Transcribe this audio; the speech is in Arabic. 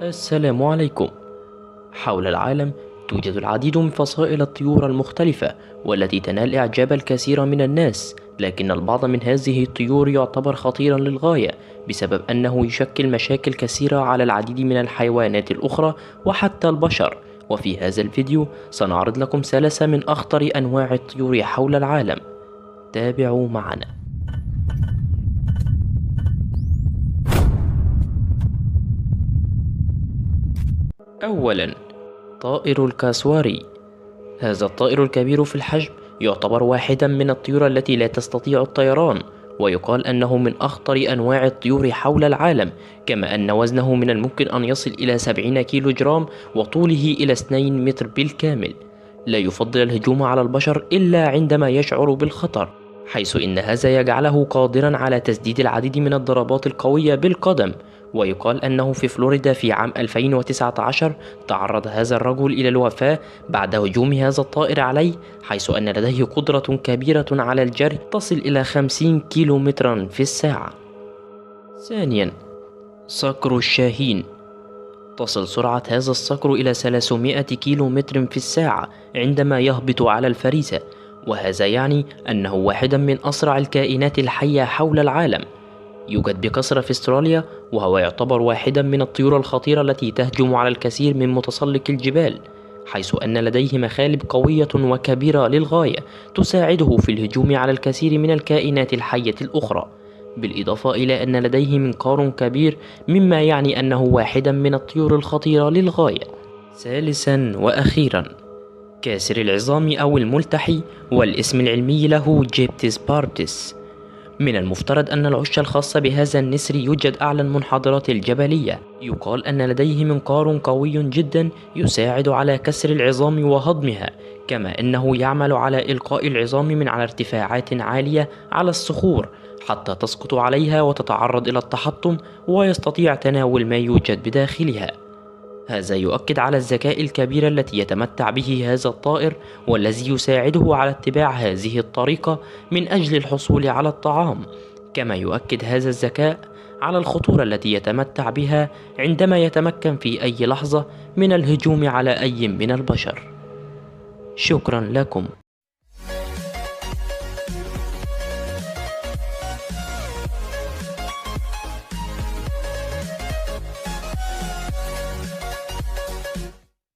السلام عليكم. حول العالم توجد العديد من فصائل الطيور المختلفة والتي تنال إعجاب الكثير من الناس، لكن البعض من هذه الطيور يعتبر خطيرا للغاية بسبب أنه يشكل مشاكل كثيرة على العديد من الحيوانات الأخرى وحتى البشر. وفي هذا الفيديو سنعرض لكم ثلاثة من أخطر أنواع الطيور حول العالم. تابعوا معنا. أولا، طائر الكاسواري. هذا الطائر الكبير في الحجم يعتبر واحدا من الطيور التي لا تستطيع الطيران، ويقال أنه من أخطر أنواع الطيور حول العالم، كما أن وزنه من الممكن أن يصل إلى 70 كيلو جرام وطوله إلى 2 متر بالكامل. لا يفضل الهجوم على البشر إلا عندما يشعر بالخطر، حيث إن هذا يجعله قادرا على تسديد العديد من الضربات القوية بالقدم. ويقال أنه في فلوريدا في عام 2019 تعرض هذا الرجل إلى الوفاة بعد هجوم هذا الطائر عليه، حيث أن لديه قدرة كبيرة على الجري تصل إلى 50 كيلو مترا في الساعة. ثانيا، صقر الشاهين. تصل سرعة هذا الصقر إلى 300 كيلو متر في الساعة عندما يهبط على الفريسة، وهذا يعني أنه واحدا من أسرع الكائنات الحية حول العالم. يوجد بكثرة في استراليا، وهو يعتبر واحدا من الطيور الخطيرة التي تهجم على الكثير من متسلق الجبال، حيث أن لديه مخالب قوية وكبيرة للغاية تساعده في الهجوم على الكثير من الكائنات الحية الأخرى، بالإضافة إلى أن لديه منقار كبير، مما يعني أنه واحدا من الطيور الخطيرة للغاية. ثالثا وأخيرا، كاسر العظام أو الملتحي، والاسم العلمي له جيبتس باربتس. من المفترض أن العش الخاص بهذا النسر يوجد أعلى المنحدرات الجبلية. يقال أن لديه منقار قوي جدا يساعد على كسر العظام وهضمها، كما أنه يعمل على إلقاء العظام من على ارتفاعات عالية على الصخور حتى تسقط عليها وتتعرض إلى التحطم، ويستطيع تناول ما يوجد بداخلها. هذا يؤكد على الذكاء الكبير التي يتمتع به هذا الطائر، والذي يساعده على اتباع هذه الطريقة من أجل الحصول على الطعام. كما يؤكد هذا الذكاء على الخطورة التي يتمتع بها عندما يتمكن في أي لحظة من الهجوم على أي من البشر. شكرا لكم.